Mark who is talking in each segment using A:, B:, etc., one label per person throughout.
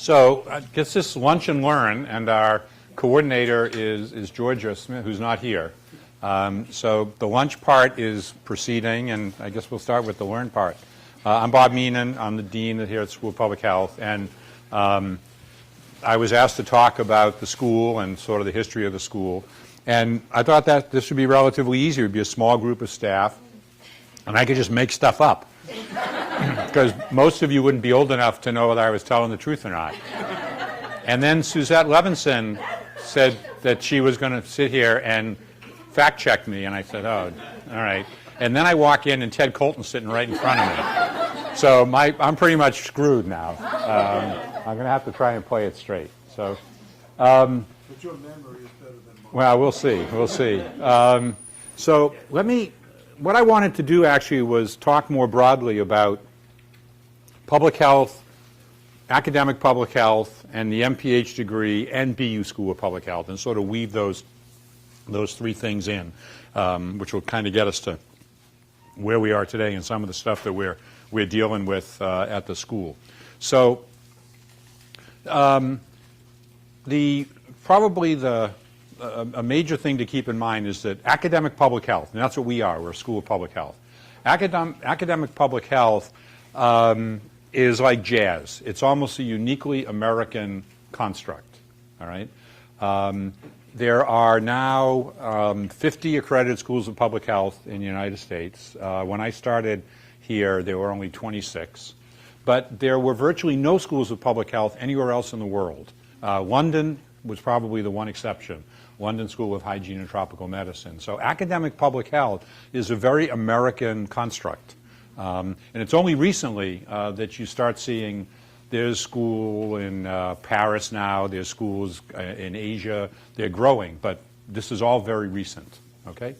A: So I guess this is Lunch and Learn, and our coordinator is Georgia Smith, who's not here. So the lunch part is proceeding, and I guess we'll start with the learn part. I'm Bob Meenan. I'm the dean here at School of Public Health, and I was asked to talk about the school and sort of the history of the school. And I thought that this would be relatively easy. It would be a small group of staff, and I could just make stuff up. Because most of you wouldn't be old enough to know whether I was telling the truth or not. And then Suzette Levinson said that she was going to sit here and fact-check me, and I said, oh, all right. And then I walk in, and Ted Colton's sitting right in front of me. So I'm pretty much screwed now. I'm going to have to try and play it straight. So,
B: but your memory is better than mine.
A: Well, we'll see. We'll see. So what I wanted to do actually was talk more broadly about public health, academic public health, and the MPH degree and BU School of Public Health, and sort of weave those three things in, which will kind of get us to where we are today and some of the stuff that we're dealing with at the school. So a major thing to keep in mind is that academic public health, and that's what we are, we're a school of public health. Academic public health is like jazz. It's almost a uniquely American construct, all right? There are now 50 accredited schools of public health in the United States. When I started here, there were only 26. But there were virtually no schools of public health anywhere else in the world. London was probably the one exception, London School of Hygiene and Tropical Medicine. So academic public health is a very American construct. And it's only recently that you start seeing there's school in Paris now, there's schools in Asia, they're growing, but this is all very recent, okay?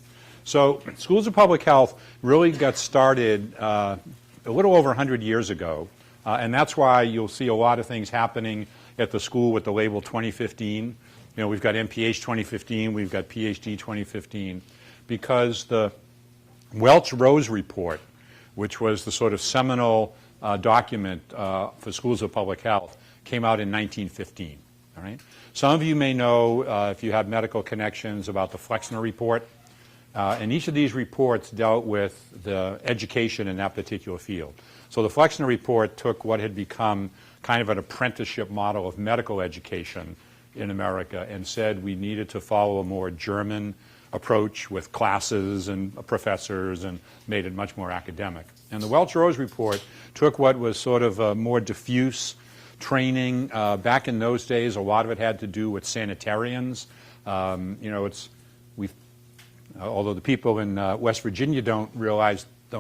A: So schools of public health really got started a little over 100 years ago, and that's why you'll see a lot of things happening at the school with the label 2015. You know, we've got MPH 2015, we've got PhD 2015, because the Welch-Rose report, which was the sort of seminal document for schools of public health, came out in 1915. All right? Some of you may know, if you have medical connections, about the Flexner report. And each of these reports dealt with the education in that particular field. So the Flexner report took what had become kind of an apprenticeship model of medical education in America and said we needed to follow a more German approach with classes and professors and made it much more academic. And the Welch-Rose report took what was sort of a more diffuse training. Back in those days, a lot of it had to do with sanitarians. You know, although the people in West Virginia don't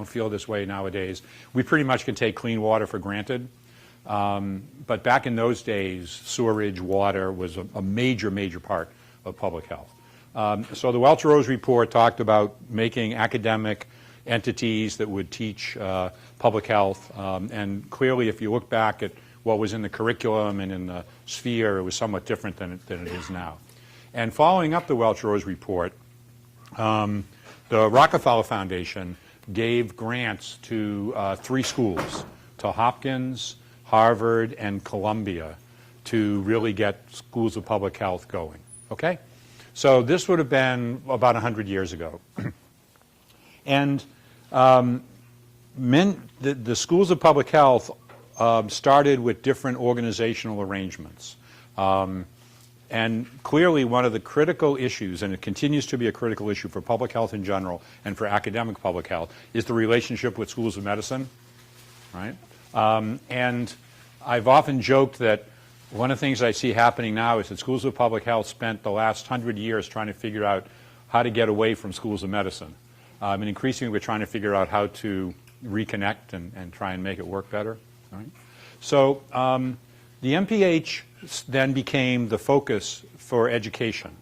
A: feel this way nowadays, we pretty much can take clean water for granted. But back in those days, sewerage, water was a major, major part of public health. So the Welch-Rose report talked about making academic entities that would teach public health. And clearly, if you look back at what was in the curriculum and in the sphere, it was somewhat different than it is now. And following up the Welch-Rose report, the Rockefeller Foundation gave grants to 3 schools, to Hopkins, Harvard, and Columbia, to really get schools of public health going. Okay? So this would have been about 100 years ago. And the schools of public health started with different organizational arrangements. And clearly one of the critical issues, and it continues to be a critical issue for public health in general and for academic public health, is the relationship with schools of medicine, right? And I've often joked that one of the things I see happening now is that schools of public health spent the last 100 years trying to figure out how to get away from schools of medicine. And increasingly we're trying to figure out how to reconnect and try and make it work better. All right? So the MPH then became the focus for education.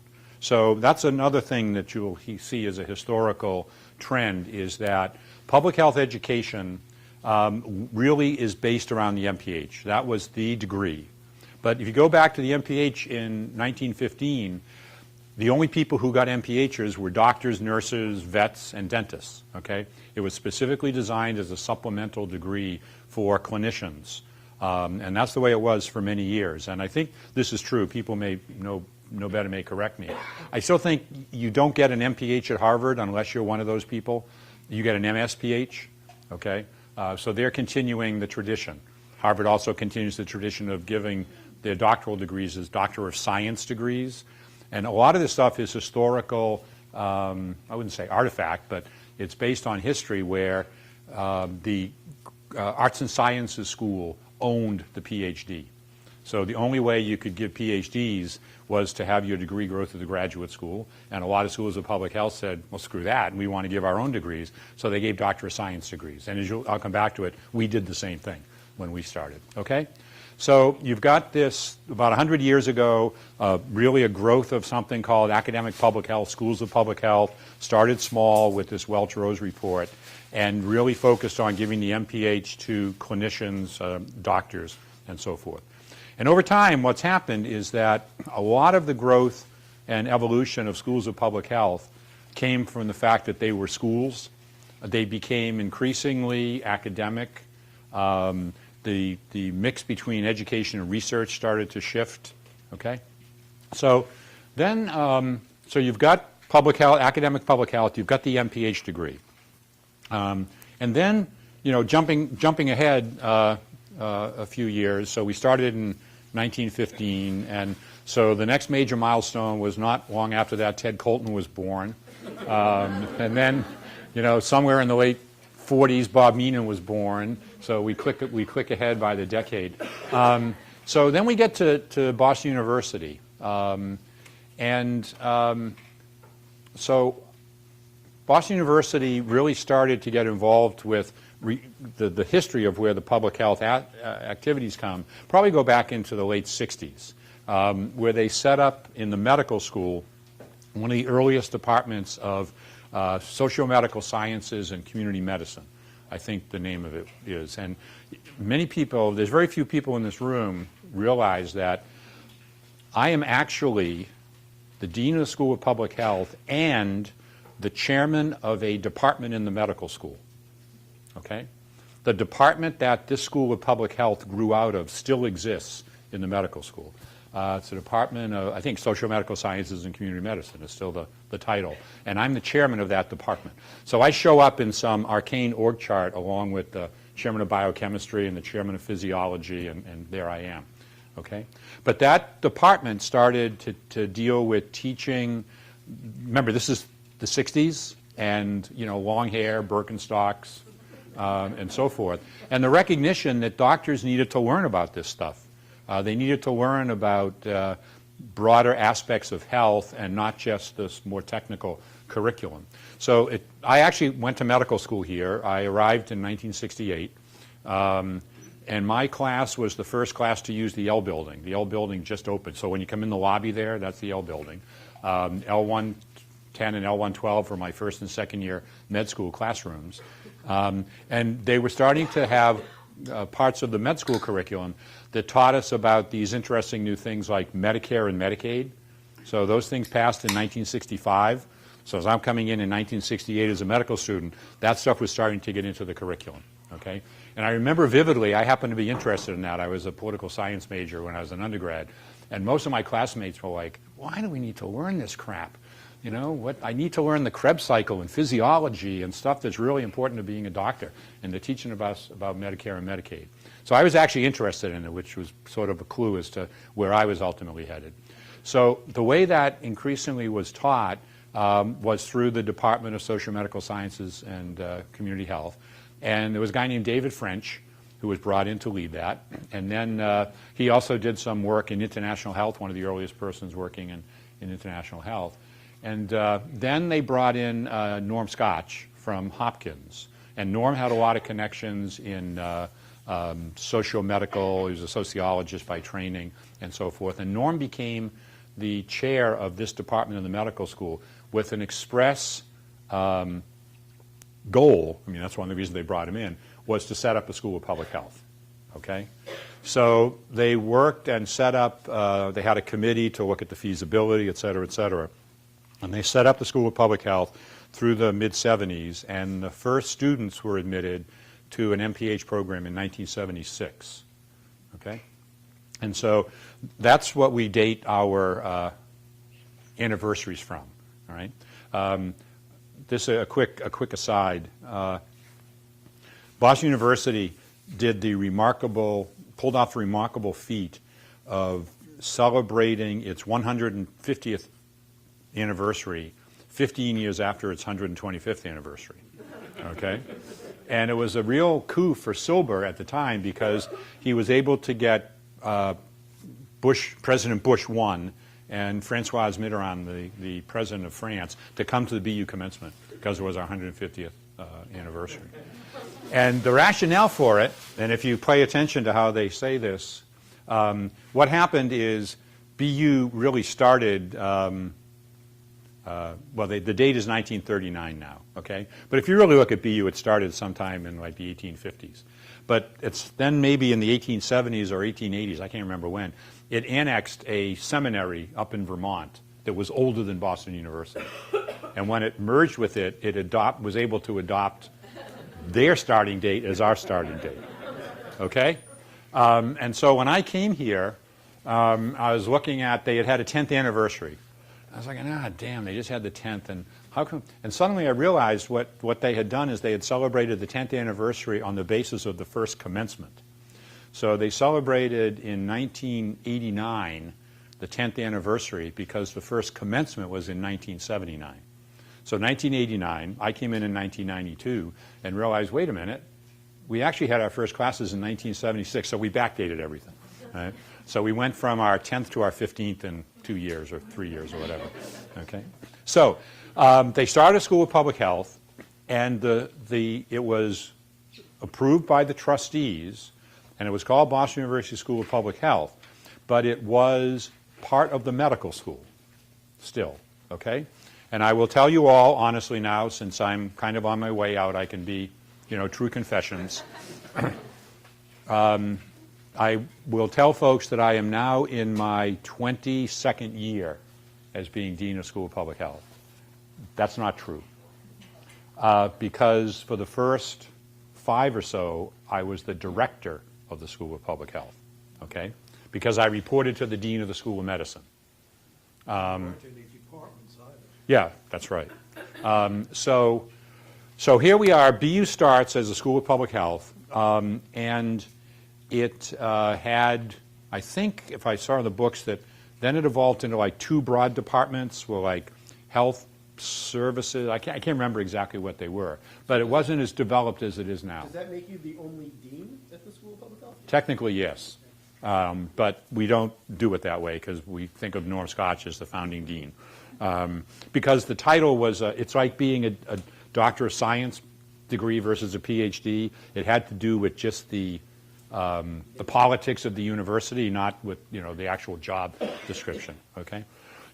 A: So that's another thing that you'll see as a historical trend, is that public health education really is based around the MPH. That was the degree. But if you go back to the MPH in 1915, the only people who got MPHers were doctors, nurses, vets, and dentists. Okay? It was specifically designed as a supplemental degree for clinicians. And that's the way it was for many years. And I think this is true. People may know better, may correct me. I still think you don't get an MPH at Harvard unless you're one of those people. You get an MSPH, okay? So they're continuing the tradition. Harvard also continues the tradition of giving their doctoral degrees as Doctor of Science degrees. And a lot of this stuff is historical, I wouldn't say artifact, but it's based on history where the Arts and Sciences School owned the PhD. So the only way you could give PhDs was to have your degree go through the graduate school, and a lot of schools of public health said, well, screw that, and we want to give our own degrees, so they gave Doctor of Science degrees. And I'll come back to it, we did the same thing when we started, okay? So you've got this, about 100 years ago, really a growth of something called academic public health, schools of public health, started small with this Welch-Rose report, and really focused on giving the MPH to clinicians, doctors, and so forth. And over time, what's happened is that a lot of the growth and evolution of schools of public health came from the fact that they were schools. They became increasingly academic. The mix between education and research started to shift. Okay, so then so you've got public health, academic public health. You've got the MPH degree, and then jumping ahead a few years. So we started in 1915, and so the next major milestone was not long after that. Ted Colton was born, and then somewhere in the late 40s, Bob Meenan was born. So we click ahead by the decade. So then we get to Boston University, so Boston University really started to get involved with the history of where the public health activities come, probably go back into the late 60s, where they set up in the medical school one of the earliest departments of socio-medical sciences and community medicine, I think the name of it is. And many people, there's very few people in this room realize that I am actually the dean of the School of Public Health and the chairman of a department in the medical school. Okay? The department that this School of Public Health grew out of still exists in the medical school. It's a department of, I think, social-medical sciences and community medicine is still the title. And I'm the chairman of that department. So I show up in some arcane org chart along with the chairman of biochemistry and the chairman of physiology, and there I am. Okay? But that department started to deal with teaching. Remember, this is the 60s, and long hair, Birkenstocks, and so forth. And the recognition that doctors needed to learn about this stuff. They needed to learn about broader aspects of health and not just this more technical curriculum. So I actually went to medical school here. I arrived in 1968. And my class was the first class to use the L building. The L building just opened. So when you come in the lobby there, that's the L building. L110 and L112 were my first and second year med school classrooms. And they were starting to have parts of the med school curriculum that taught us about these interesting new things like Medicare and Medicaid. So those things passed in 1965. So as I'm coming in 1968 as a medical student, that stuff was starting to get into the curriculum. Okay? And I remember vividly, I happened to be interested in that. I was a political science major when I was an undergrad. And most of my classmates were like, why do we need to learn this crap? I need to learn the Krebs cycle and physiology and stuff that's really important to being a doctor, and they're teaching about Medicare and Medicaid. So I was actually interested in it, which was sort of a clue as to where I was ultimately headed. So the way that increasingly was taught was through the Department of Social Medical Sciences and Community Health. And there was a guy named David French who was brought in to lead that. And then he also did some work in international health, one of the earliest persons working in international health. And then they brought in Norm Scotch from Hopkins. And Norm had a lot of connections in socio-medical. He was a sociologist by training and so forth. And Norm became the chair of this department in the medical school with an express goal, I mean, that's one of the reasons they brought him in, was to set up a school of public health. Okay? So they worked and set up, they had a committee to look at the feasibility, et cetera, et cetera. And they set up the School of Public Health through the mid-'70s, and the first students were admitted to an MPH program in 1976. okay? And so that's what we date our anniversaries from, all right? This is a quick aside. Boston University pulled off the remarkable feat of celebrating its 150th anniversary 15 years after its 125th anniversary, okay? And it was a real coup for Silber at the time because he was able to get President Bush I and Francois Mitterrand, the president of France, to come to the BU commencement because it was our 150th anniversary. And the rationale for it, and if you pay attention to how they say this, what happened is BU really started, the date is 1939 now, okay? But if you really look at BU, it started sometime in like the 1850s. But it's then maybe in the 1870s or 1880s, I can't remember when, it annexed a seminary up in Vermont that was older than Boston University. And when it merged with it, it was able to adopt their starting date as our starting date, okay? And so when I came here, I was looking at, they had a 10th anniversary. I was like, damn, they just had the 10th, and how come? And suddenly I realized what they had done is they had celebrated the 10th anniversary on the basis of the first commencement. So they celebrated in 1989 the 10th anniversary because the first commencement was in 1979. So 1989, I came in 1992 and realized, wait a minute, we actually had our first classes in 1976, so we backdated everything. Right? So we went from our 10th to our 15th in 2 years or 3 years or whatever. Okay. So they started a school of public health, and it was approved by the trustees, and it was called Boston University School of Public Health, but it was part of the medical school still. Okay. And I will tell you all honestly now, since I'm kind of on my way out, I can be, true confessions. I will tell folks that I am now in my 22nd year as being Dean of School of Public Health. That's not true. Because for the first 5 or so, I was the director of the School of Public Health, okay? Because I reported to the Dean of the School of Medicine. Yeah, that's right. So here we are. BU starts as a School of Public Health, and it had, I think, if I saw in the books, that then it evolved into like 2 broad departments, were like health services. I can't remember exactly what they were, but it wasn't as developed as it is now.
C: Does that make you the only dean at the School of Public Health?
A: Technically, yes. But we don't do it that way because we think of Norm Scotch as the founding dean. Because the title was, it's like being a Doctor of Science degree versus a PhD. It had to do with just the politics of the university, not with the actual job description. Okay,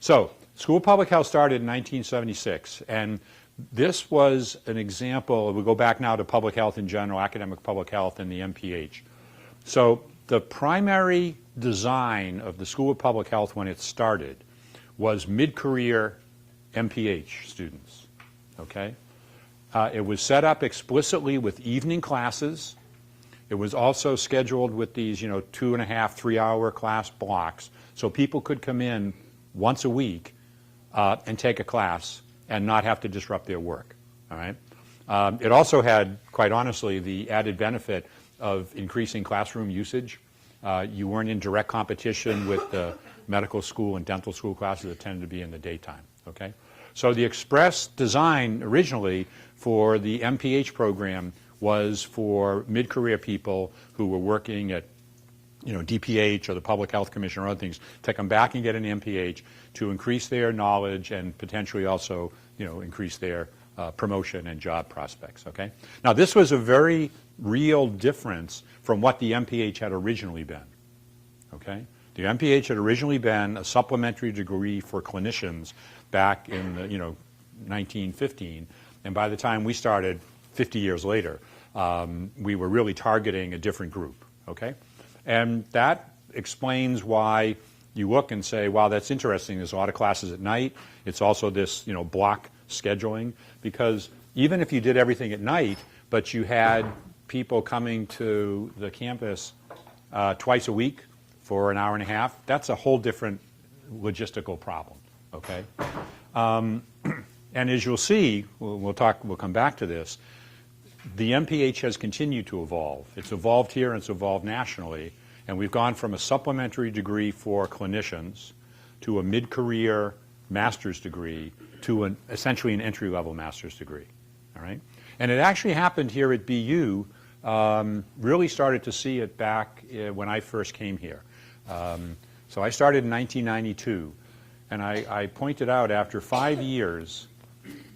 A: so School of Public Health started in 1976, and this was an example. We go back now to public health in general, academic public health, and the MPH. So the primary design of the School of Public Health when it started was mid-career MPH students. Okay, it was set up explicitly with evening classes. It was also scheduled with these, 2.5, 3 hour class blocks, so people could come in once a week and take a class and not have to disrupt their work. All right. It also had, quite honestly, the added benefit of increasing classroom usage. You weren't in direct competition with the medical school and dental school classes that tended to be in the daytime. Okay. So the express design originally for the MPH program was for mid-career people who were working at, DPH or the Public Health Commission or other things, to come back and get an MPH to increase their knowledge and potentially also, increase their promotion and job prospects. Okay. Now this was a very real difference from what the MPH had originally been. Okay. The MPH had originally been a supplementary degree for clinicians back in the, 1915, and by the time we started 50 years later, we were really targeting a different group, okay? And that explains why you look and say, wow, that's interesting. There's a lot of classes at night. It's also this, block scheduling, because even if you did everything at night, but you had people coming to the campus twice a week for an hour and a half, that's a whole different logistical problem, okay? And as you'll see, we'll come back to this, the MPH has continued to evolve. It's evolved here and it's evolved nationally, and we've gone from a supplementary degree for clinicians to a mid-career master's degree to essentially an entry-level master's degree, all right? And it actually happened here at BU, really started to see it back when I first came here. So I started in 1992, and I pointed out after 5 years,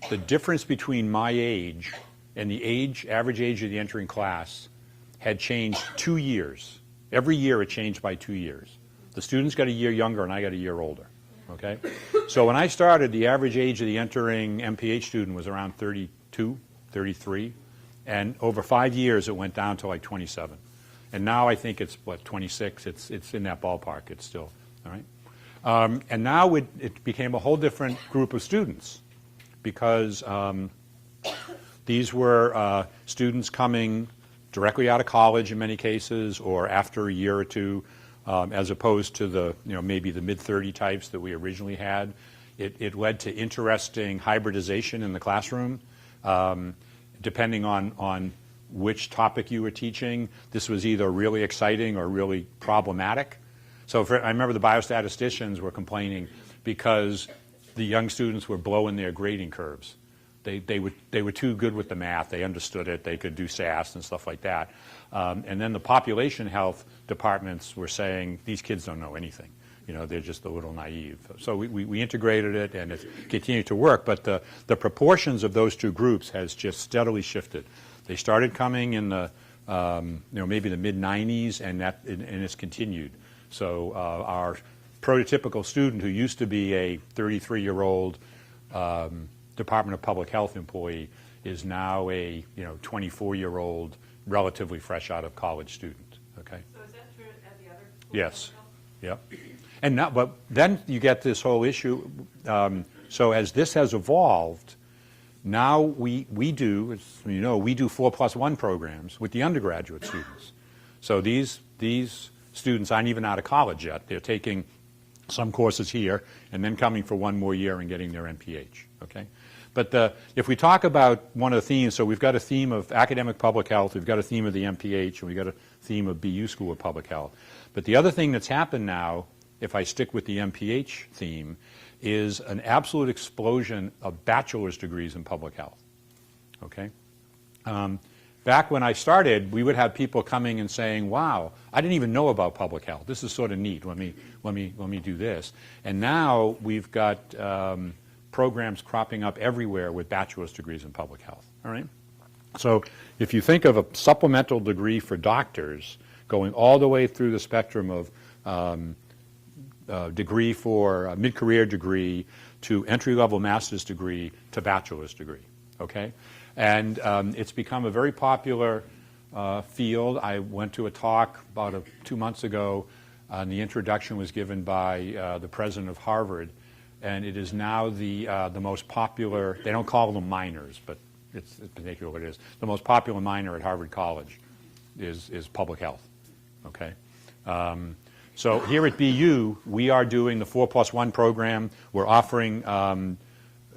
A: the difference between my age and the average age of the entering class had changed 2 years. Every year it changed by 2 years. The students got a year younger and I got a year older, okay? So when I started, the average age of the entering MPH student was around 32, 33, and over 5 years it went down to like 27. And now I think it's, 26? It's in that ballpark. It's still, all right? And now it became a whole different group of students because these were students coming directly out of college in many cases or after a year or two, as opposed to the, maybe the mid-30 types that we originally had. It led to interesting hybridization in the classroom, depending on which topic you were teaching. This was either really exciting or really problematic. So I remember the biostatisticians were complaining because the young students were blowing their grading curves. They were too good with the math. They understood it. They could do SAS and stuff like that. And then the population health departments were saying, these kids don't know anything. They're just a little naive. So we integrated it, and it continued to work. But the proportions of those two groups has just steadily shifted. They started coming in the maybe the mid-90s, and it's continued. So our prototypical student who used to be a 33-year-old Department of Public Health employee is now a 24-year-old, relatively fresh out of college student. Okay.
D: So is that true at the other schools?
A: Yes. Yep. And now, but then you get this whole issue. So as this has evolved, now we do, as you know, we do 4+1 programs with the undergraduate students. So these students aren't even out of college yet. They're taking some courses here and then coming for one more year and getting their MPH. Okay. But if we talk about one of the themes, so we've got a theme of academic public health, we've got a theme of the MPH, and we've got a theme of BU School of Public Health. But the other thing that's happened now, if I stick with the MPH theme, is an absolute explosion of bachelor's degrees in public health. Okay? Back when I started, we would have people coming and saying, wow, I didn't even know about public health. This is sort of neat. Let me do this. And now we've got programs cropping up everywhere with bachelor's degrees in public health. All right? So if you think of a supplemental degree for doctors going all the way through the spectrum of degree for a mid-career degree to entry-level master's degree to bachelor's degree, okay? And it's become a very popular field. I went to a talk about 2 months ago, and the introduction was given by the president of Harvard, and it is now the most popular, they don't call them minors, but it's particularly what it is. The most popular minor at Harvard College is public health, okay? So here at BU, we are doing the 4+1 program. We're offering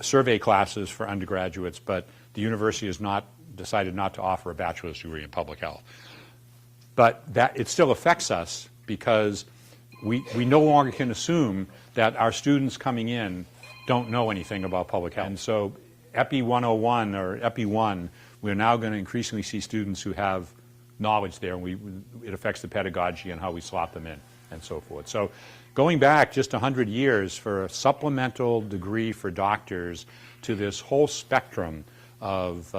A: survey classes for undergraduates, but the university has decided not to offer a bachelor's degree in public health. But it still affects us because we no longer can assume that our students coming in don't know anything about public health. And so EPI 101 or EPI 1, we're now going to increasingly see students who have knowledge there, and it affects the pedagogy and how we slot them in and so forth. So going back just 100 years for a supplemental degree for doctors to this whole spectrum of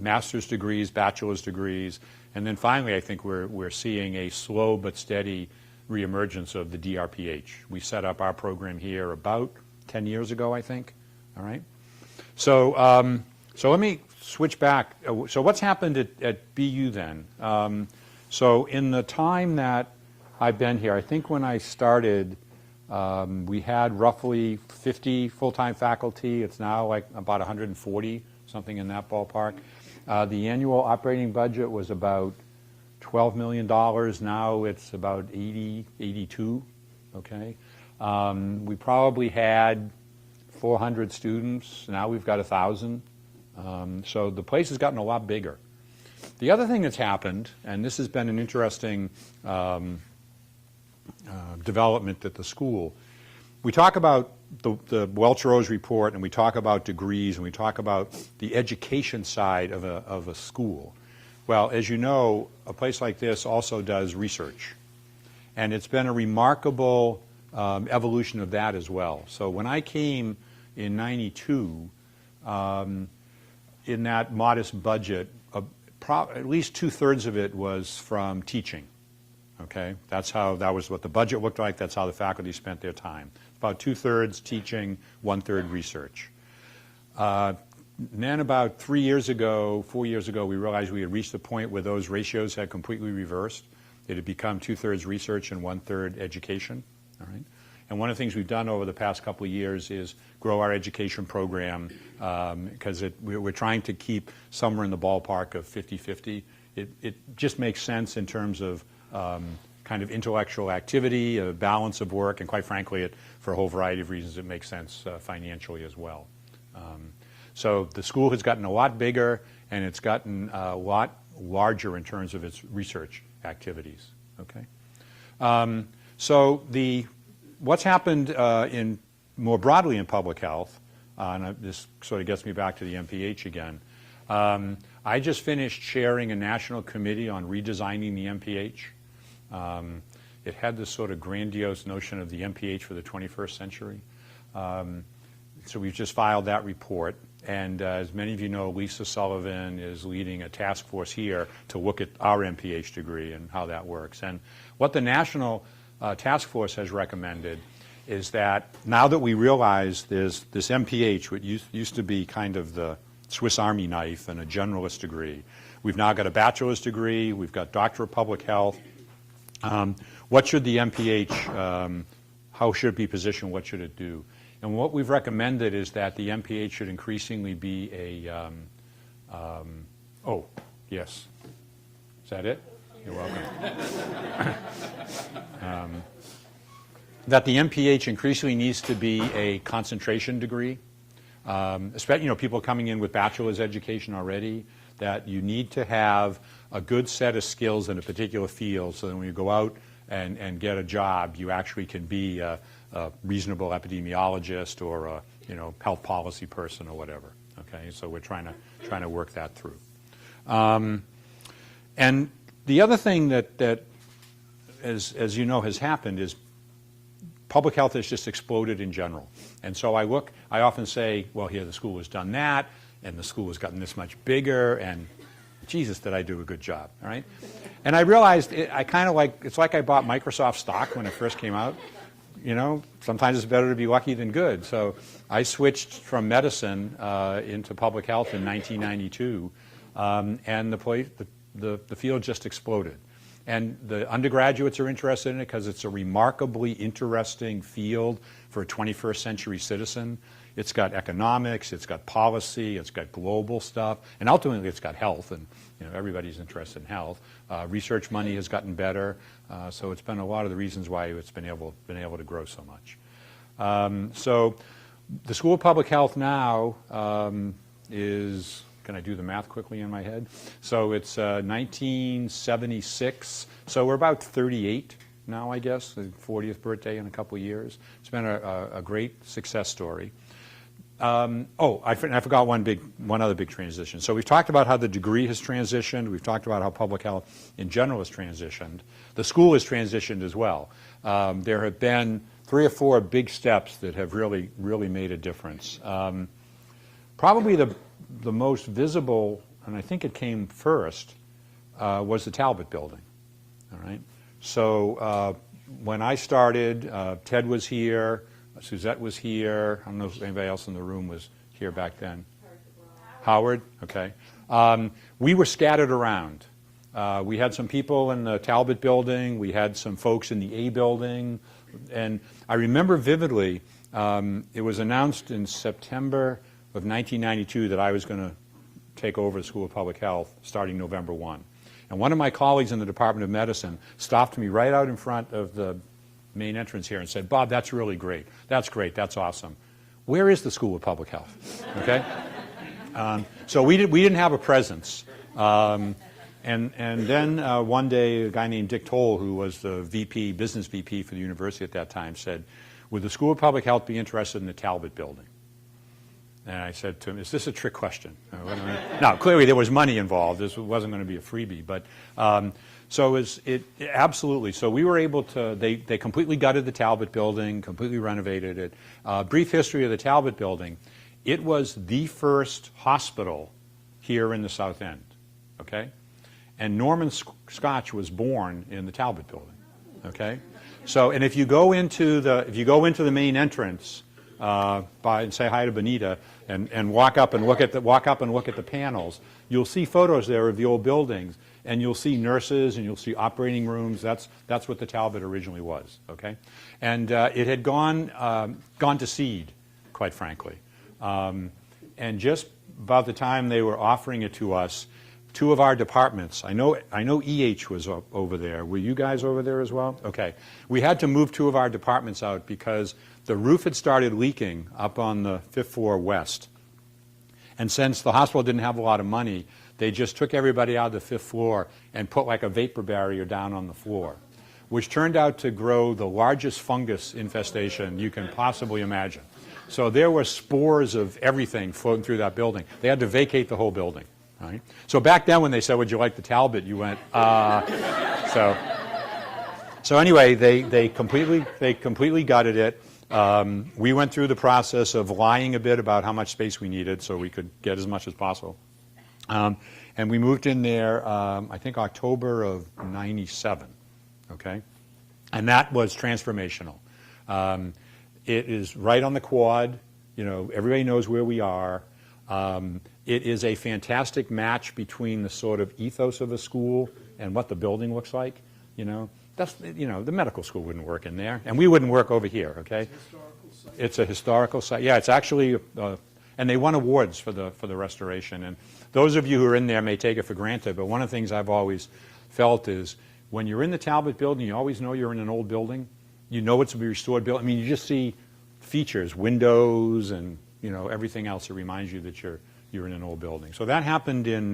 A: master's degrees, bachelor's degrees, and then finally I think we're seeing a slow but steady reemergence of the DRPH. We set up our program here about 10 years ago, I think. All right. So so let me switch back. So what's happened at BU then? So in the time that I've been here, I think when I started, we had roughly 50 full-time faculty. It's now like about 140, something in that ballpark. The annual operating budget was about $12 million. Now it's about 80, 82, okay? We probably had 400 students. Now we've got 1,000. So the place has gotten a lot bigger. The other thing that's happened, and this has been an interesting development at the school, we talk about the Welch-Rose report, and we talk about degrees, and we talk about the education side of a school. Well, as you know, a place like this also does research. And it's been a remarkable evolution of that as well. So when I came in '92, in that modest budget, at least 2/3 of it was from teaching. Okay, that was what the budget looked like. That's how the faculty spent their time. About 2/3 teaching, 1/3 research. Then about 4 years ago, we realized we had reached the point where those ratios had completely reversed. It had become 2/3 research and 1/3 education. All right. And one of the things we've done over the past couple of years is grow our education program because we're trying to keep somewhere in the ballpark of 50-50. It just makes sense in terms of kind of intellectual activity, a balance of work, and quite frankly, for a whole variety of reasons, it makes sense financially as well. So the school has gotten a lot bigger, and it's gotten a lot larger in terms of its research activities. Okay. So what's happened more broadly in public health, and this sort of gets me back to the MPH again. I just finished chairing a national committee on redesigning the MPH. It had this sort of grandiose notion of the MPH for the 21st century. So we've just filed that report. And as many of you know, Lisa Sullivan is leading a task force here to look at our MPH degree and how that works. And what the national task force has recommended is that now that we realize there's this MPH, which used to be kind of the Swiss Army knife and a generalist degree, we've now got a bachelor's degree, we've got Doctor of Public Health. What should the MPH, how should it be positioned, what should it do? And what we've recommended is that the MPH should increasingly be a, oh, yes. Is that it? You're welcome. That the MPH increasingly needs to be a concentration degree. Especially, people coming in with bachelor's education already, that you need to have a good set of skills in a particular field so that when you go out and get a job, you actually can be a reasonable epidemiologist or a health policy person or whatever. Okay, so we're trying to work that through. And the other thing that as you know has happened is public health has just exploded in general. And so I often say, well, here the school has done that, and the school has gotten this much bigger, and Jesus, did I do a good job, all right? And I realized it's like I bought Microsoft stock when it first came out. Sometimes it's better to be lucky than good. So I switched from medicine into public health in 1992, and the field just exploded. And the undergraduates are interested in it because it's a remarkably interesting field for a 21st century citizen. It's got economics, it's got policy, it's got global stuff, and ultimately it's got health, and everybody's interested in health. Research money has gotten better, so it's been a lot of the reasons why it's been able to grow so much. So the School of Public Health now is, can I do the math quickly in my head? So it's 1976, so we're about 38 now, I guess, the 40th birthday in a couple of years. It's been a great success story. I forgot one other big transition. So we've talked about how the degree has transitioned. We've talked about how public health in general has transitioned. The school has transitioned as well. There have been 3 or 4 big steps that have really, really made a difference. Probably the most visible, and I think it came first, was the Talbot building. All right. So when I started, Ted was here. Suzette was here. I don't know if anybody else in the room was here back then. Howard? Okay. We were scattered around. We had some people in the Talbot building. We had some folks in the A building. And I remember vividly, it was announced in September of 1992 that I was going to take over the School of Public Health starting November 1. And one of my colleagues in the Department of Medicine stopped me right out in front of the main entrance here and said, "Bob, that's really great. That's great. That's awesome. Where is the School of Public Health?" Okay? So we didn't have a presence. And then one day, a guy named Dick Toll, who was the VP, business VP for the university at that time, said, "Would the School of Public Health be interested in the Talbot building?" And I said to him, "Is this a trick question?" Now, clearly there was money involved. This wasn't going to be a freebie. But so it absolutely. So we were able to, they completely gutted the Talbot building, completely renovated it. Brief history of the Talbot building. It was the first hospital here in the South End, okay? And Norman Scotch was born in the Talbot building, okay? So, and if you go into the main entrance, and say hi to Benita, and walk up and look at the panels, you'll see photos there of the old buildings, and you'll see nurses and you'll see operating rooms. That's what the Talbot originally was, okay? And it had gone to seed, quite frankly. And just about the time they were offering it to us, two of our departments, I know EH was over there. Were you guys over there as well? Okay. We had to move two of our departments out because the roof had started leaking up on the 5th floor west. And since the hospital didn't have a lot of money, they just took everybody out of the 5th floor and put like a vapor barrier down on the floor, which turned out to grow the largest fungus infestation you can possibly imagine. So there were spores of everything floating through that building. They had to vacate the whole building. Right? So back then when they said, "Would you like the Talbot?" you went, So anyway, they completely gutted it. We went through the process of lying a bit about how much space we needed so we could get as much as possible. And we moved in there, I think October of '97, okay? And that was transformational. It is right on the quad. You know, everybody knows where we are. It is a fantastic match between the sort of ethos of a school and what the building looks like. You know, the medical school wouldn't work in there, and we wouldn't work over here. Okay, it's a historical site. Yeah, it's actually, and they won awards for the restoration. And those of you who are in there may take it for granted, but one of the things I've always felt is when you're in the Talbot building, you always know you're in an old building. You know it's a restored building. I mean, you just see features, windows, and everything else that reminds you that you're in an old building. So that happened in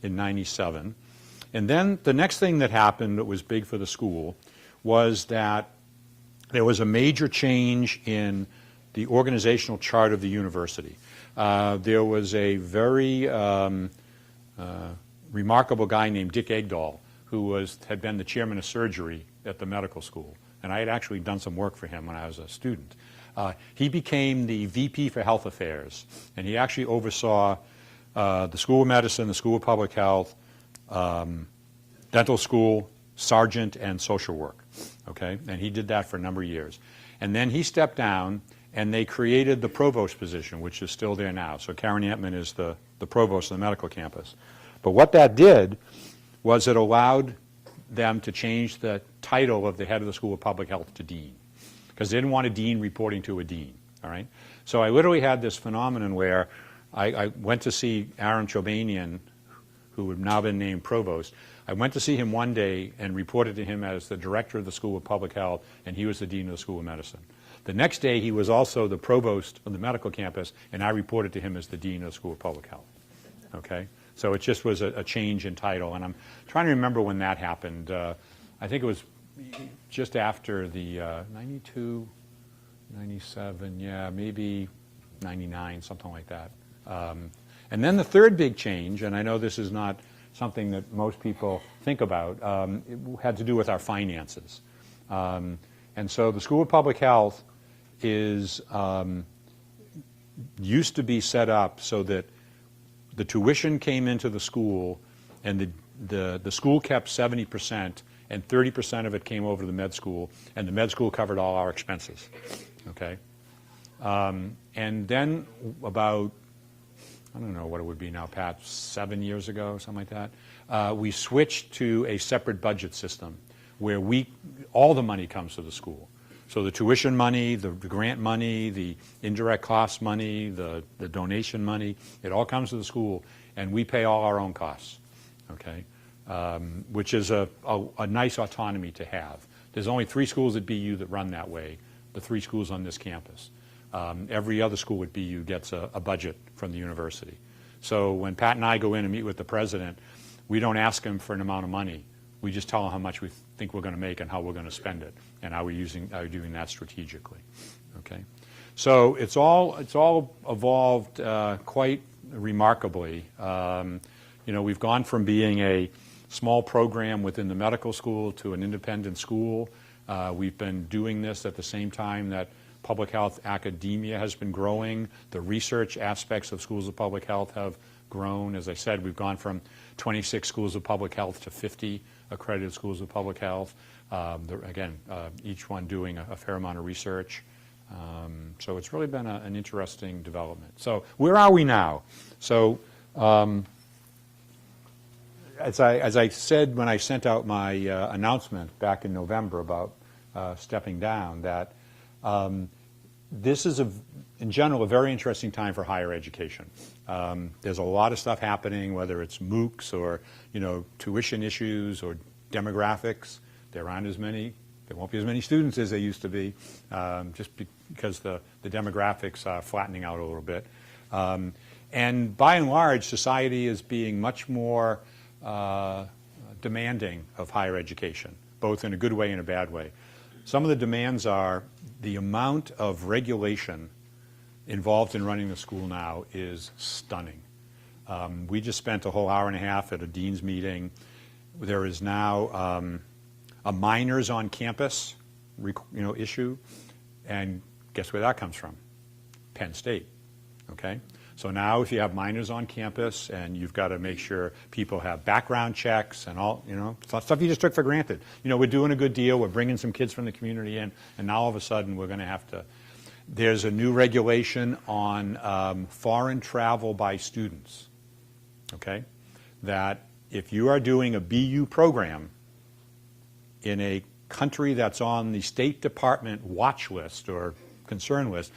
A: '97. And then the next thing that happened that was big for the school was that there was a major change in the organizational chart of the university. There was a very remarkable guy named Dick Egdahl who had been the chairman of surgery at the medical school. And I had actually done some work for him when I was a student. He became the VP for Health Affairs, and he actually oversaw the School of Medicine, the School of Public Health, dental school, Sargent, and social work. Okay, and he did that for a number of years. And then he stepped down, and they created the provost position, which is still there now. So Karen Antman is the provost of the medical campus. But what that did was it allowed them to change the title of the head of the School of Public Health to dean, because they didn't want a dean reporting to a dean, all right? So I literally had this phenomenon where I went to see Aaron Chobanian, who had now been named provost. I went to see him one day and reported to him as the director of the School of Public Health, and he was the dean of the School of Medicine. The next day, he was also the provost of the medical campus, and I reported to him as the dean of the School of Public Health, okay? So it just was a change in title, and I'm trying to remember when that happened. I think it was just after the 92, 97, yeah, maybe 99, something like that. And then the third big change, and I know this is not something that most people think about, it had to do with our finances. And so the School of Public Health used to be set up so that the tuition came into the school, and the school kept 70%, and 30% of it came over to the med school, and the med school covered all our expenses. Okay, and then about, I don't know what it would be now, Pat, 7 years ago, something like that, we switched to a separate budget system where all the money comes to the school. So the tuition money, the grant money, the indirect cost money, the donation money, it all comes to the school, and we pay all our own costs, okay? which is a nice autonomy to have. There's only 3 schools at BU that run that way, the 3 schools on this campus. Every other school at BU gets a budget from the university. So when Pat and I go in and meet with the president, we don't ask him for an amount of money. We just tell him how much we think we're going to make and how we're going to spend it, and how we're doing that strategically. Okay, so it's all evolved quite remarkably. We've gone from being a small program within the medical school to an independent school. We've been doing this at the same time that public health academia has been growing. The research aspects of schools of public health have grown. As I said, we've gone from 26 schools of public health to 50 accredited schools of public health. Each one doing a fair amount of research. So it's really been an interesting development. So where are we now? So as I said when I sent out my announcement back in November about stepping down, that this is, in general, a very interesting time for higher education. There's a lot of stuff happening, whether it's MOOCs or tuition issues or demographics. There won't be as many students as there used to be, just because the demographics are flattening out a little bit. And by and large, society is being much more demanding of higher education, both in a good way and a bad way. Some of the demands are the amount of regulation involved in running the school now is stunning. We just spent a whole hour and a half at a dean's meeting. There is now a minors on campus issue, and guess where that comes from? Penn State. Okay? So now if you have minors on campus and you've got to make sure people have background checks and all, stuff you just took for granted. We're doing a good deal, we're bringing some kids from the community in, and now all of a sudden we're going to have to, there's a new regulation on foreign travel by students, okay? That if you are doing a BU program in a country that's on the State Department watch list or concern list,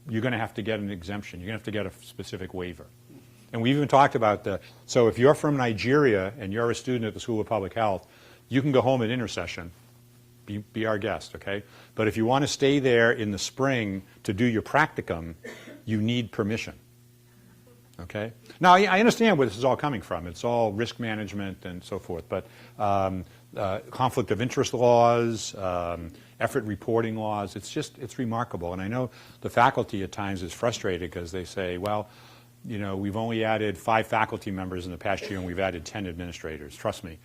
A: you're going to have to get an exemption. You're going to have to get a specific waiver. And we even talked about so if you're from Nigeria and you're a student at the School of Public Health, you can go home at intersession, be our guest, okay? But if you want to stay there in the spring to do your practicum, you need permission, okay? Now, I understand where this is all coming from. It's all risk management and so forth, but conflict of interest laws, effort reporting laws, it's remarkable. And I know the faculty at times is frustrated because they say, well, we've only added 5 faculty members in the past year and we've added 10 administrators. Trust me,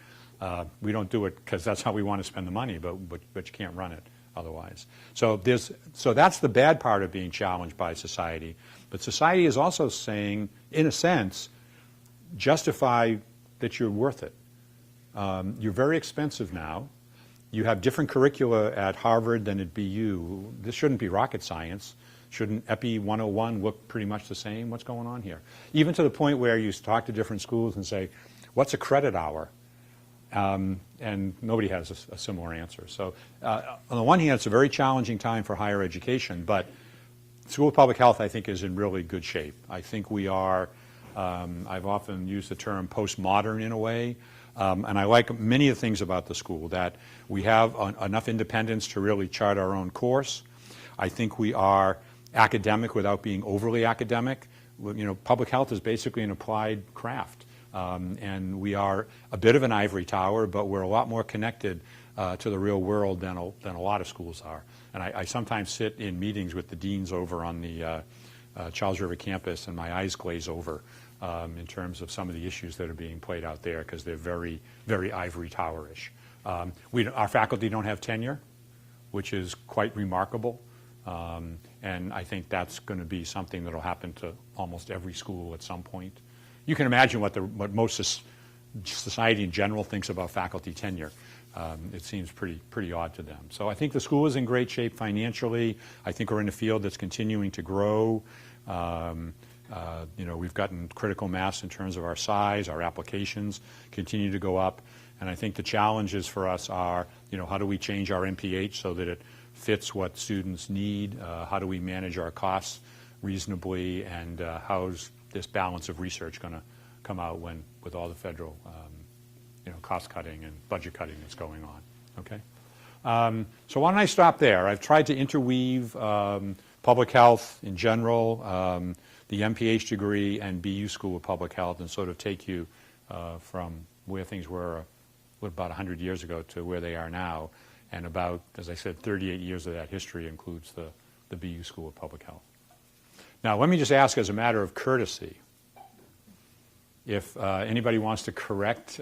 A: we don't do it because that's how we want to spend the money, but you can't run it otherwise. So that's the bad part of being challenged by society. But society is also saying, in a sense, justify that you're worth it. You're very expensive now. You have different curricula at Harvard than at BU. This shouldn't be rocket science. Shouldn't EPI 101 look pretty much the same? What's going on here? Even to the point where you talk to different schools and say, what's a credit hour? And nobody has a similar answer. So on the one hand, it's a very challenging time for higher education, but School of Public Health, I think, is in really good shape. I think we are, I've often used the term postmodern in a way. And I like many of the things about the school, that we have enough independence to really chart our own course. I think we are academic without being overly academic. Public health is basically an applied craft. And we are a bit of an ivory tower, but we're a lot more connected to the real world than a lot of schools are. And I sometimes sit in meetings with the deans over on the Charles River campus, and my eyes glaze over in terms of some of the issues that are being played out there, because they're very, very ivory tower-ish. Our faculty don't have tenure, which is quite remarkable. And I think that's going to be something that will happen to almost every school at some point. You can imagine what most society in general thinks about faculty tenure. It seems pretty odd to them. So I think the school is in great shape financially. I think we're in a field that's continuing to grow. We've gotten critical mass in terms of our size. Our applications continue to go up. And I think the challenges for us are, how do we change our MPH so that it fits what students need? How do we manage our costs reasonably? And how's this balance of research going to come out with all the federal cost cutting and budget cutting that's going on. Okay, so why don't I stop there? I've tried to interweave public health in general, the MPH degree, and BU School of Public Health, and sort of take you from where things were about 100 years ago to where they are now, and about, as I said, 38 years of that history includes the BU School of Public Health. Now, let me just ask, as a matter of courtesy, if anybody wants to correct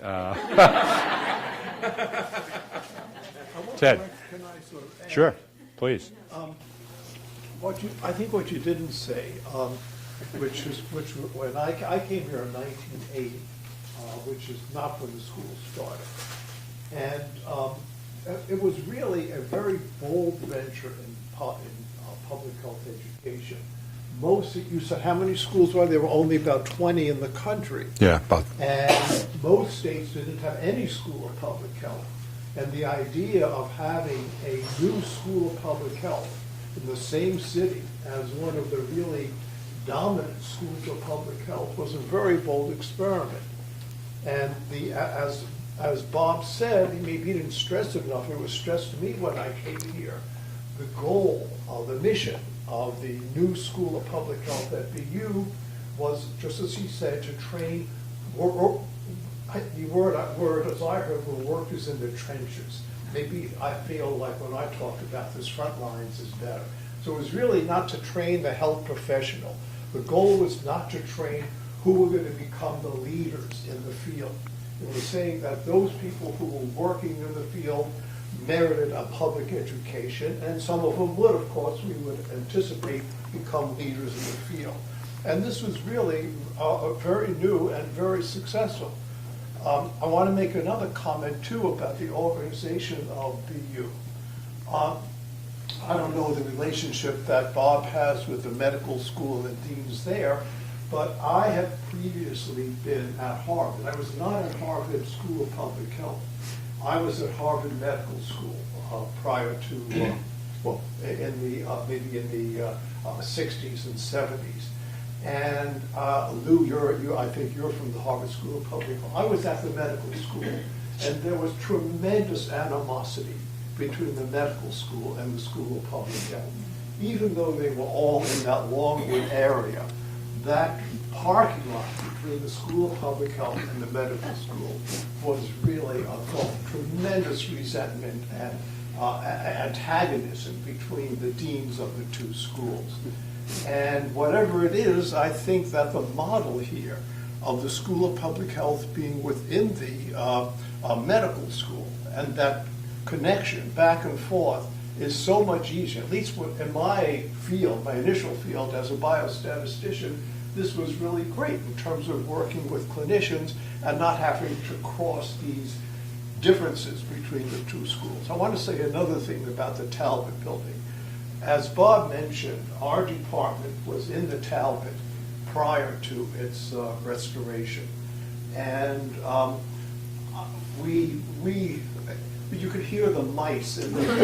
A: Ted.
B: Can I sort of add?
A: Sure, please.
B: I think what you didn't say, which when I came here in 1980, which is not when the school started, and it was really a very bold venture in public health education. You said how many schools were there? There were only about 20 in the country.
A: Yeah, about.
B: And most states didn't have any school of public health. And the idea of having a new school of public health in the same city as one of the really dominant schools of public health was a very bold experiment. And as Bob said, maybe he didn't stress it enough, it was stressed to me when I came here, the goal, the mission of the new School of Public Health at BU was, just as he said, to train, the word as I heard were workers in the trenches. Maybe I feel like when I talked about this, front lines is better. So it was really not to train the health professional. The goal was not to train who were going to become the leaders in the field. It was saying that those people who were working in the field merited a public education, and some of them would, of course, we would anticipate become leaders in the field. And this was really very new and very successful. I want to make another comment, too, about the organization of BU. I don't know the relationship that Bob has with the medical school and the deans there, but I have previously been at Harvard. I was not at Harvard School of Public Health. I was at Harvard Medical School prior to, well, maybe in the 60s and 70s. And Lou, I think you're from the Harvard School of Public Health. I was at the medical school, and there was tremendous animosity between the medical school and the School of Public Health. Even though they were all in that Longwood area, that parking lot between the School of Public Health and the medical school was really a tremendous resentment and antagonism between the deans of the two schools. And whatever it is, I think that the model here of the School of Public Health being within the medical school and that connection back and forth is so much easier. At least in my field, my initial field as a biostatistician, this was really great in terms of working with clinicians and not having to cross these differences between the two schools. I want to say another thing about the Talbot building. As Bob mentioned, our department was in the Talbot prior to its restoration. And you could hear the mice in the anyone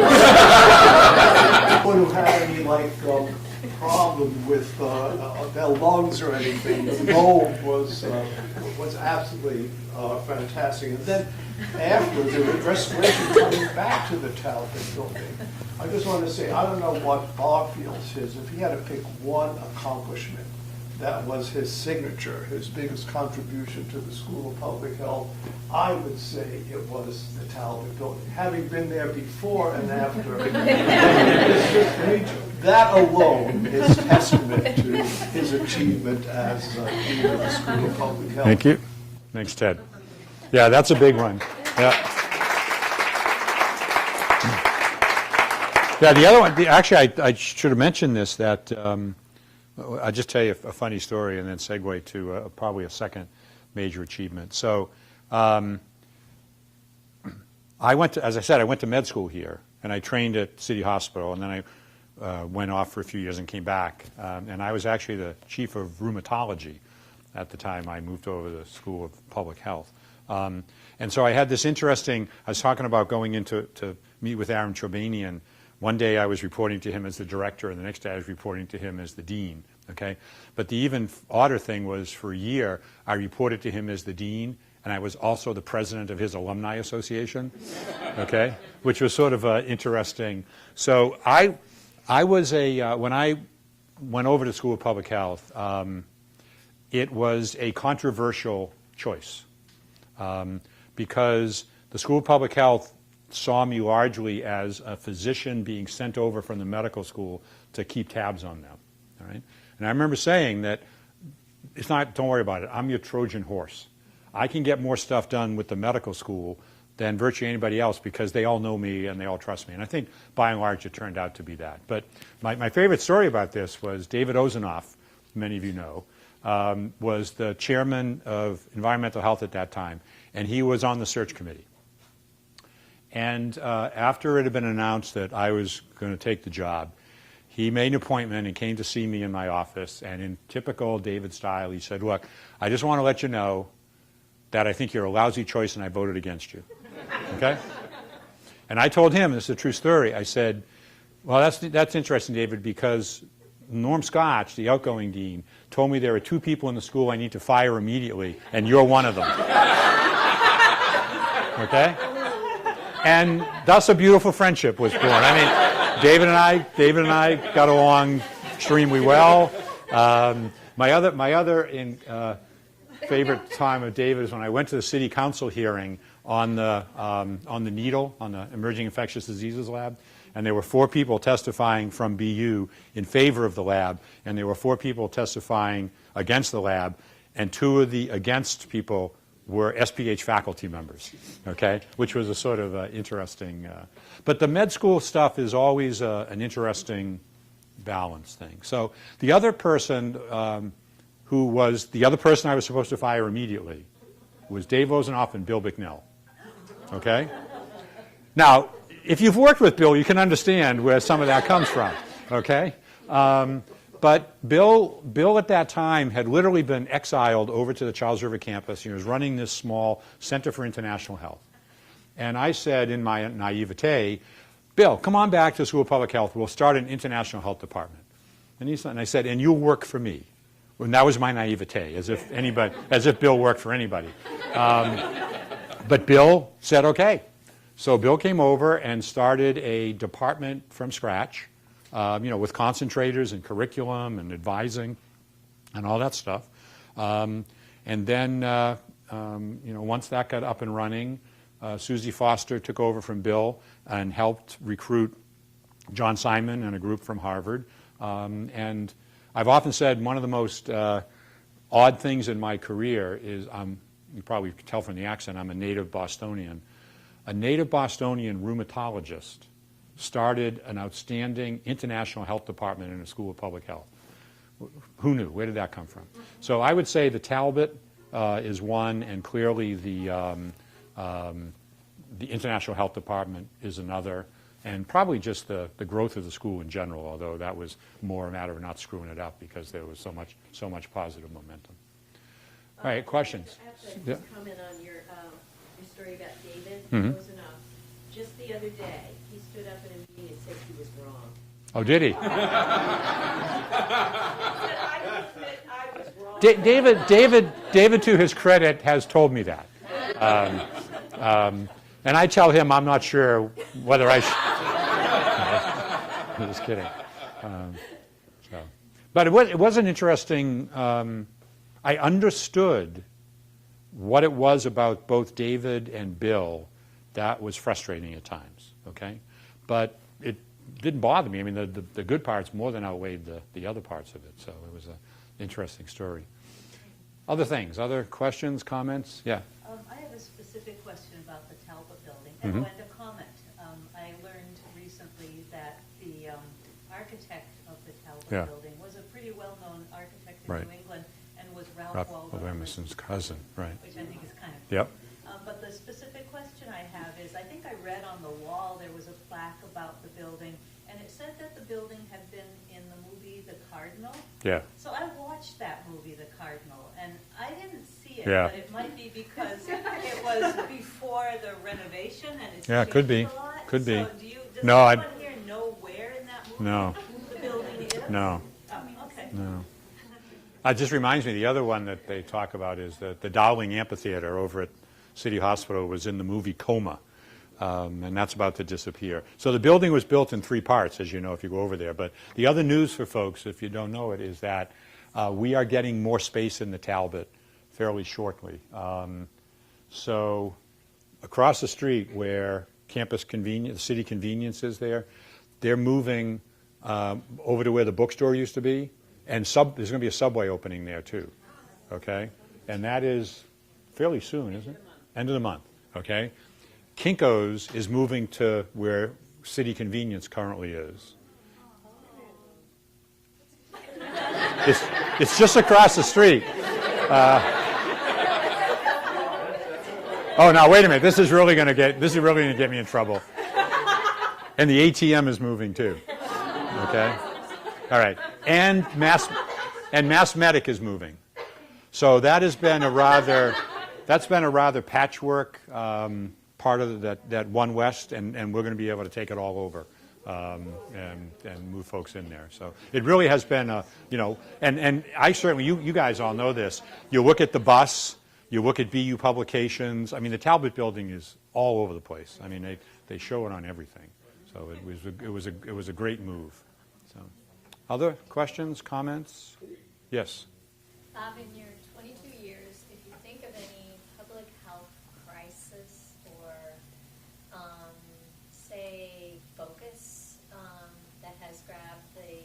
B: who had any problem with their lungs or anything. The mold was absolutely fantastic. And then after the restoration, coming back to the Talbot building, I just want to say, I don't know what Bob feels his, if he had to pick one accomplishment that was his signature, his biggest contribution to the School of Public Health, I would say it was the Talbot building. Having been there before and after, that alone is testament to his achievement as dean of the School of Public Health.
A: Thank you. Thanks, Ted. Yeah, that's a big one. Yeah. Yeah, the other one, actually, I should have mentioned this, that I'll just tell you a funny story and then segue to probably a second major achievement. So I went to, as I said, I went to med school here, and I trained at City Hospital, and then I went off for a few years and came back. And I was actually the chief of rheumatology at the time I moved over to the School of Public Health. And so I had this interesting, I was talking about going in to meet with Aaron Chobanian. One day I was reporting to him as the director, and the next day I was reporting to him as the dean, okay? But the even odder thing was, for a year, I reported to him as the dean, and I was also the president of his alumni association, okay, which was sort of interesting. So I was when I went over to School of Public Health, it was a controversial choice because the School of Public Health saw me largely as a physician being sent over from the medical school to keep tabs on them. All right? And I remember saying that it's not, don't worry about it, I'm your Trojan horse. I can get more stuff done with the medical school than virtually anybody else because they all know me and they all trust me. And I think by and large it turned out to be that. But my favorite story about this was David Ozanoff, many of you know, was the chairman of environmental health at that time, and he was on the search committee. And after it had been announced that I was going to take the job, he made an appointment and came to see me in my office, and in typical David style, he said, look, I just want to let you know that I think you're a lousy choice and I voted against you. Okay? And I told him, this is a true story, I said, well, that's interesting, David, because Norm Scotch, the outgoing dean, told me there are 2 people in the school I need to fire immediately, and you're one of them. Okay? And thus a beautiful friendship was born. I mean, David and I got along extremely well. My other favorite time of David is when I went to the city council hearing on the needle, on the emerging infectious diseases lab, and there were 4 people testifying from BU in favor of the lab, and there were 4 people testifying against the lab, and 2 of the against people were SPH faculty members, okay, which was a sort of interesting. But the med school stuff is always an interesting balance thing. So the other person who was the other person I was supposed to fire immediately was Dave Ozanoff and Bill Bicknell, okay? Now, if you've worked with Bill, you can understand where some of that comes from, okay? But Bill at that time had literally been exiled over to the Charles River campus. He was running this small Center for International Health. And I said in my naivete, Bill, come on back to the School of Public Health. We'll start an international health department. And I said, and you'll work for me. And that was my naivete, as if Bill worked for anybody. But Bill said, okay. So Bill came over and started a department from scratch. With concentrators and curriculum and advising and all that stuff. And then, once that got up and running, Susie Foster took over from Bill and helped recruit John Simon and a group from Harvard. And I've often said one of the most odd things in my career is, you probably can tell from the accent, I'm a native Bostonian. A native Bostonian rheumatologist started an outstanding international health department in a School of Public Health. Who knew? Where did that come from? So I would say the Talbot is one, and clearly the international health department is another, and probably just the growth of the school in general, although that was more a matter of not screwing it up because there was so much positive momentum. All right, questions?
D: I have to
A: Yeah.
D: just comment on your story about David
A: Mhm.
D: Ozanoff. Just the other day, he stood up at a meeting and said he was wrong.
A: Oh, did he?
D: He said, I admit I was wrong.
A: David, to his credit, has told me that. And I tell him I'm not sure whether I should. I'm just kidding. But it was an interesting, I understood what it was about both David and Bill that was frustrating at times, okay? But it didn't bother me. I mean, the good parts more than outweighed the other parts of it, so it was an interesting story. Other things, other questions, comments? Yeah.
E: I have a specific question about the Talbot building,
A: Mhm.
E: and a comment. I learned recently that the architect of the Talbot
A: Yeah.
E: building was a pretty well-known architect in
A: Right.
E: New England, and was Ralph
A: Ralph
E: Waldo
A: Emerson's cousin, right.
E: which I think is kind of
A: Yep.
E: But the specific question I have is, I think I read on the wall there was a plaque about the building, and it said that the building had been in the movie The Cardinal.
A: Yeah.
E: So I watched that movie, The Cardinal, and I didn't see it,
A: Yeah.
E: but it might be because it was before the renovation and it's
A: Yeah, could be.
E: changed a lot.
A: Could be.
E: So does
A: No,
E: anyone here know where in that movie
A: No.
E: the building is?
A: No.
E: Oh, okay.
A: No. It just reminds me, the other one that they talk about is the Dowling Amphitheater over at City Hospital was in the movie Coma, and that's about to disappear. So the building was built in 3 parts, as you know, if you go over there. But the other news for folks, if you don't know it, is that we are getting more space in the Talbot fairly shortly. So across the street where campus convenience, city convenience is there, they're moving over to where the bookstore used to be, and there's going to be a Subway opening there too, okay? And that is fairly soon, isn't it? End of the month, okay? Kinko's is moving to where city convenience currently is. It's just across the street. Oh, now wait a minute. This is really going to get me in trouble. And the ATM is moving too. Okay. All right. And Mass Medic is moving. So that has been a rather patchwork part of that One West, and we're going to be able to take it all over and move folks in there. So it really has been and I certainly, you guys all know this. You look at the bus. You look at BU publications. I mean, the Talbot building is all over the place. I mean, they show it on everything. So it was a great move. So, other questions, comments? Yes.
F: Bob, in your 22 years, if you think of any public health crisis or, say, focus that has grabbed the,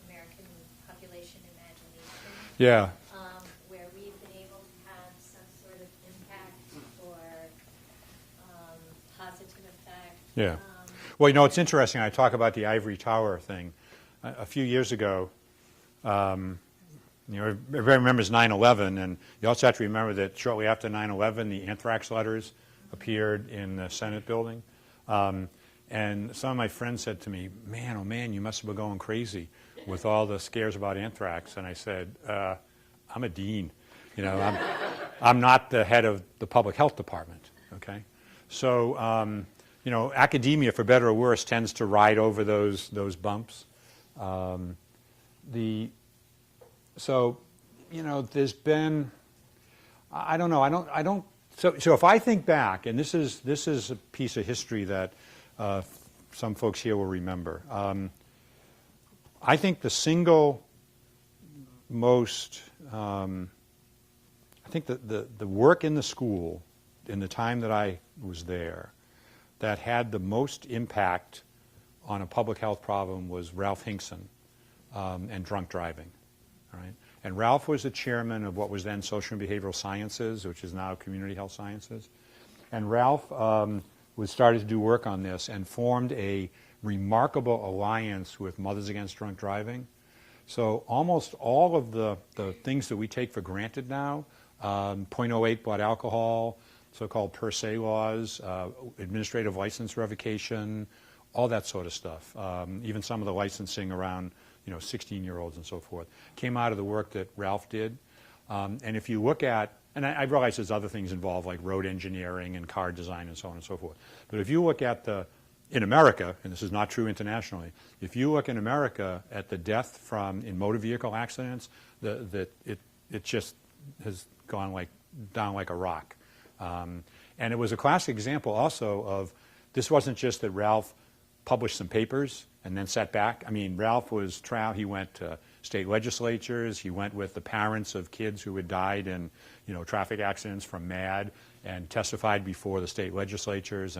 F: American population imagination.
A: Yeah.
F: Where we've been able to have some sort of impact or positive effect.
A: Yeah. Well, it's interesting. I talk about the ivory tower thing. A few years ago, everybody remembers 9/11, and you also have to remember that shortly after 9/11, the anthrax letters appeared in the Senate building. And some of my friends said to me, "Man, oh man, you must have been going crazy with all the scares about anthrax." And I said, "I'm a dean. I'm not the head of the public health department." Okay, so academia, for better or worse, tends to ride over those bumps. There's been, I don't know, so if I think back, and this is a piece of history that some folks here will remember. I think the single most, I think the work in the school in the time that I was there that had the most impact on a public health problem was Ralph Hinkson and drunk driving. All right? And Ralph was the chairman of what was then Social and Behavioral Sciences, which is now Community Health Sciences. And Ralph started to do work on this and formed a remarkable alliance with Mothers Against Drunk Driving. So almost all of the things that we take for granted now, 0.08 blood alcohol, so-called per se laws, administrative license revocation, all that sort of stuff, even some of the licensing around 16-year-olds and so forth, came out of the work that Ralph did. And if you look at, and I realize there's other things involved like road engineering and car design and so on and so forth, but if you look at in America, and this is not true internationally, if you look in America at the death in motor vehicle accidents, it just has gone down like a rock. And it was a classic example also of, this wasn't just that Ralph published some papers and then sat back. I mean, Ralph was he went to state legislatures, he went with the parents of kids who had died in traffic accidents from MAD and testified before the state legislatures.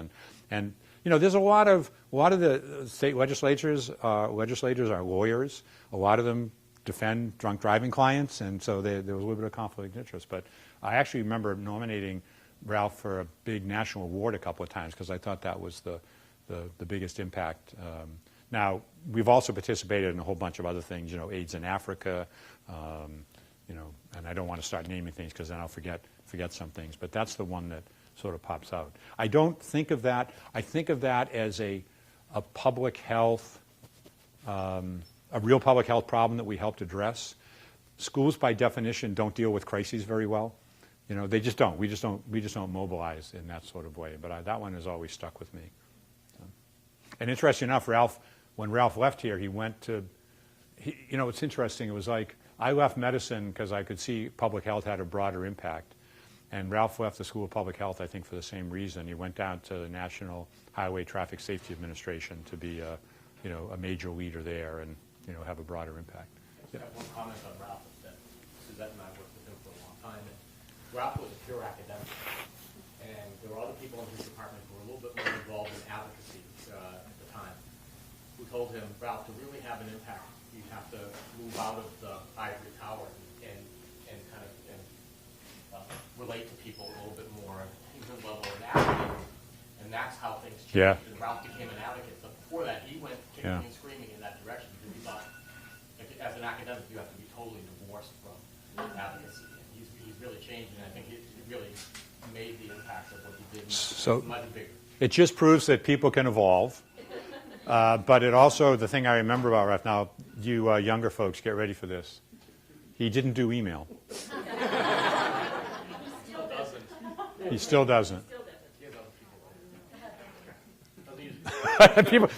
A: And there's a lot of the state legislators are lawyers. A lot of them defend drunk driving clients, and so there was a little bit of conflict of interest. But I actually remember nominating Ralph for a big national award a couple of times because I thought that was the biggest impact. Now, we've also participated in a whole bunch of other things, AIDS in Africa, and I don't want to start naming things because then I'll forget some things, but that's the one that sort of pops out. I don't think of that. I think of that as a public health, a real public health problem that we helped address. Schools, by definition, don't deal with crises very well. They just don't. We just don't mobilize in that sort of way. But that one has always stuck with me. So. And interesting enough, when Ralph left here, he went to, it's interesting. It was like I left medicine because I could see public health had a broader impact. And Ralph left the School of Public Health, I think, for the same reason. He went down to the National Highway Traffic Safety Administration to be a major leader there and, have a broader impact.
C: I have one comment on Ralph, that Suzette and I worked with him for a long time, and Ralph was a pure academic. And there were other people in his department who were a little bit more involved in advocacy at the time, who told him, Ralph, to really have an impact, you have to move out of the ivory tower and kind of relate to people a little bit more, human level of advocate. And that's how things changed.
A: Yeah.
C: And Ralph became an advocate. But before that, he went kicking
A: Yeah.
C: and screaming in that direction because he thought, as an academic, you have to be totally divorced from advocacy. And he's really changed, and I think it really made the impact of what he did much bigger.
A: It just proves that people can evolve. But it also, the thing I remember about Ralph, now you younger folks, get ready for this. He didn't do email. He still doesn't.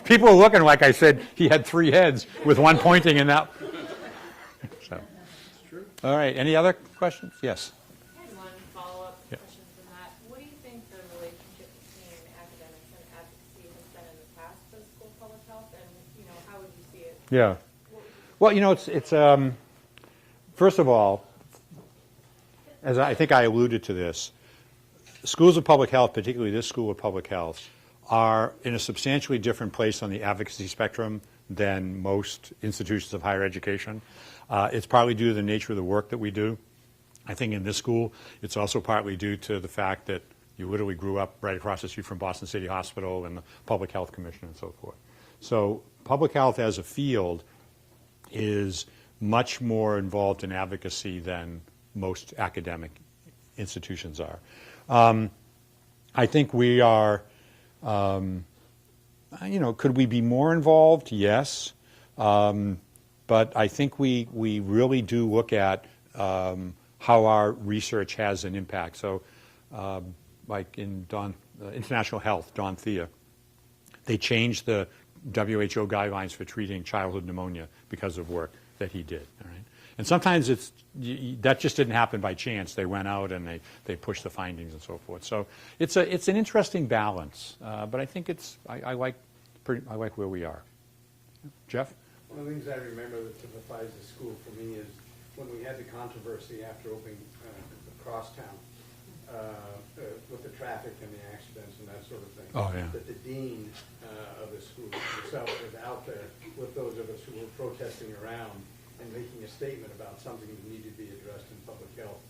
A: People were looking like I said he had 3 heads with one pointing in that. So. All right. Any other questions? Yes.
G: I had one follow-up
A: Yeah.
G: question from that. What do you think the relationship between academics and advocacy has been in the past for the School of Public Health, and how would you see it?
A: Yeah. Well, it's first of all, as I think I alluded to this, schools of public health, particularly this School of Public Health, are in a substantially different place on the advocacy spectrum than most institutions of higher education. It's partly due to the nature of the work that we do. I think in this school, it's also partly due to the fact that you literally grew up right across the street from Boston City Hospital and the Public Health Commission and so forth. So public health as a field is much more involved in advocacy than most academic institutions are. I think we are, could we be more involved? Yes. But I think we really do look at how our research has an impact. So like in International Health, Don Thea, they changed the WHO guidelines for treating childhood pneumonia because of work that he did. All right? And sometimes that just didn't happen by chance. They went out and they pushed the findings and so forth. So it's an interesting balance. But I think I like where we are. Jeff?
H: One of the things I remember that typifies the school for me is when we had the controversy after opening Crosstown with the traffic and the accidents and that sort of thing.
A: Oh, yeah.
H: That the dean of the school himself was out there with those of us who were protesting around and making a statement about something that needed to be addressed in public health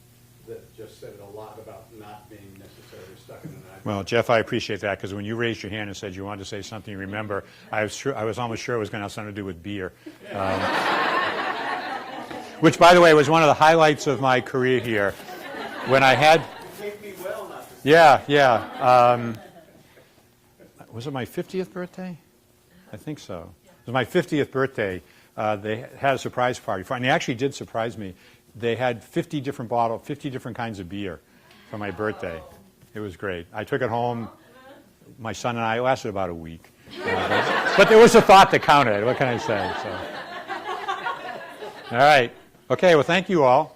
H: that just said a lot about not being necessarily stuck in an ivory.
A: Well, Jeff, I appreciate that, because when you raised your hand and said you wanted to say something, you remember, I was almost sure it was going to have something to do with beer. Which, by the way, was one of the highlights of my career here. When I had...
H: Take me well not to say.
A: Yeah. Was it my 50th birthday? I think so. It was my 50th birthday. They had a surprise party, and they actually did surprise me. They had 50 different kinds of beer for my birthday. It was great. I took it home. My son and I, it lasted about a week. But there was a thought that counted. What can I say? So. All right. Okay, well, thank you all.